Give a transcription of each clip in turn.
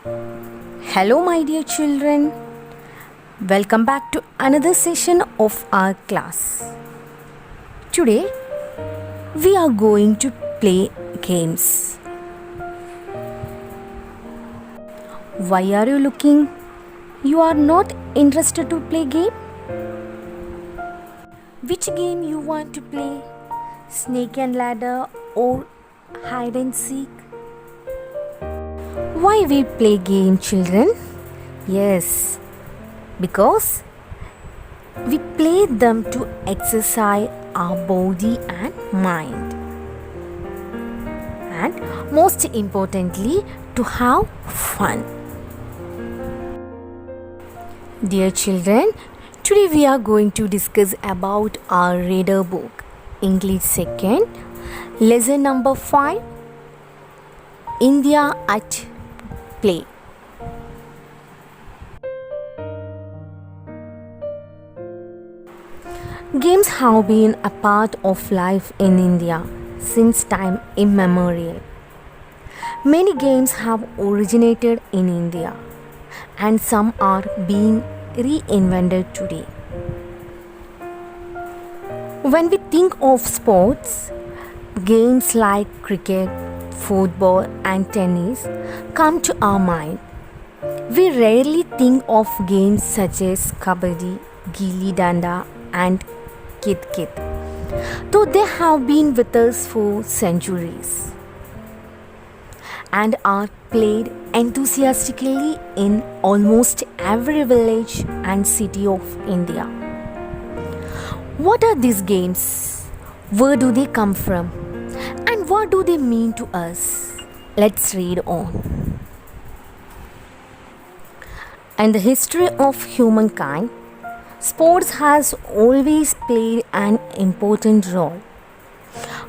Hello, my dear children. Welcome back to another session of our class. Today, we are going to play games. Why are you looking? You are not interested to play game? Which game you want to play? Snake and ladder or hide and seek? Why we play game, children? Yes, because we play them to exercise our body and mind, and most importantly to have fun. Dear children, today we are going to discuss about our reader book, English 2nd, lesson number 5, India at Play. Games have been a part of life in India since time immemorial. Many games have originated in India and some are being reinvented today. When we think of sports, games like cricket, football and tennis come to our mind. We rarely think of games such as kabaddi, gilli danda and kit kit, though they have been with us for centuries and are played enthusiastically in almost every village and city of India. What are these games? Where do they come from? And what do they mean to us? Let's read on. In the history of humankind, sports has always played an important role,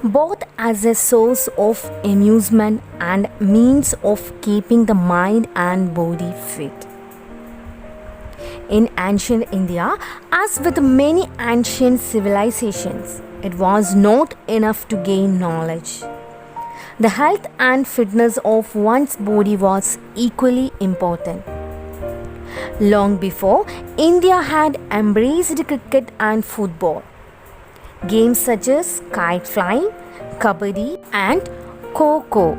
both as a source of amusement and means of keeping the mind and body fit. In ancient India, as with many ancient civilizations, it was not enough to gain knowledge. The health and fitness of one's body was equally important. Long before, India had embraced cricket and football. Games such as kite flying, kabaddi and kho-kho,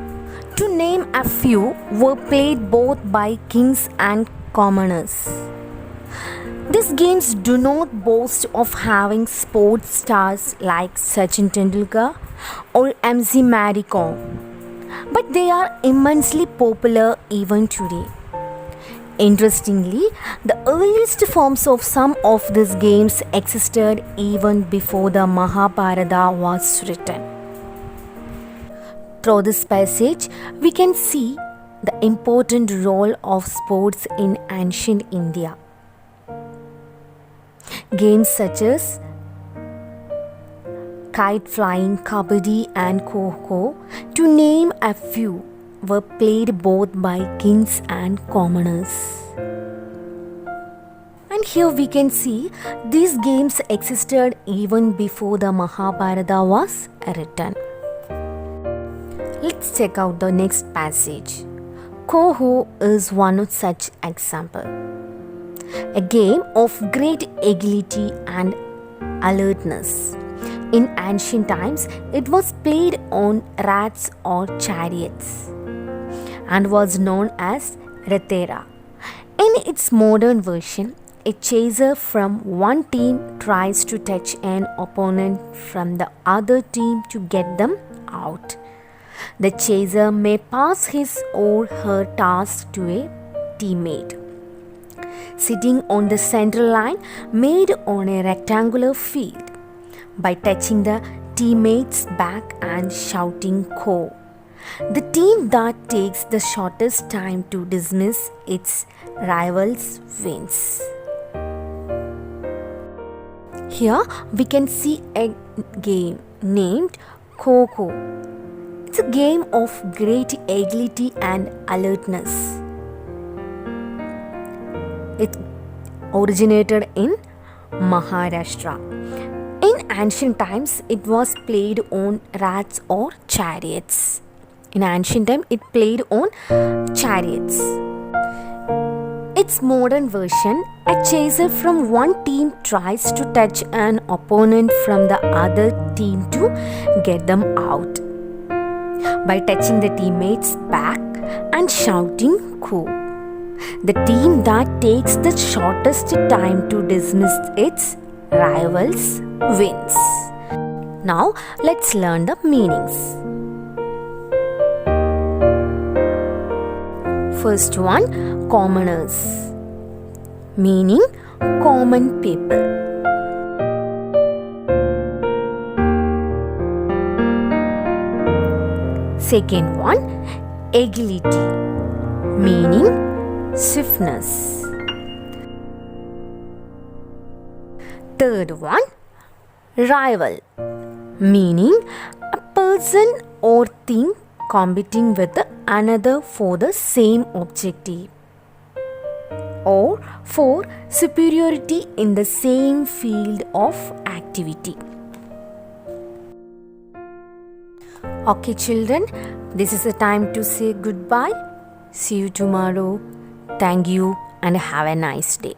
to name a few, were played both by kings and commoners. These games do not boast of having sports stars like Sachin Tendulkar or MC Mary Kom, but they are immensely popular even today. Interestingly, the earliest forms of some of these games existed even before the Mahabharata was written. Through this passage, we can see the important role of sports in ancient India. Games such as kite flying, kabaddi and kho-kho, to name a few, were played both by kings and commoners. And here we can see these games existed even before the Mahabharata was written. Let's check out the next passage. Kho-kho is one such example. A game of great agility and alertness. In ancient times, it was played on rats or chariots and was known as Rathera. In its modern version, a chaser from one team tries to touch an opponent from the other team to get them out. The chaser may pass his or her task to a teammate, sitting on the central line made on a rectangular field, by touching the teammate's back and shouting "Kho." The team that takes the shortest time to dismiss its rivals wins. Here we can see a game named Kho-kho. It's a game of great agility and alertness. It originated in Maharashtra. In ancient times, it was played on rats or chariots. In ancient time, it played on chariots. its modern version, a chaser from one team tries to touch an opponent from the other team to get them out by touching the teammate's back and shouting "Cool." The team that takes the shortest time to dismiss its rivals wins. Now let's learn the meanings. First one, commoners, meaning common people. Second one, agility, meaning swiftness. Third one, rival, meaning a person or thing competing with another for the same objective or for superiority in the same field of activity. Okay, children, this is the time to say goodbye. See you tomorrow. Thank you and have a nice day.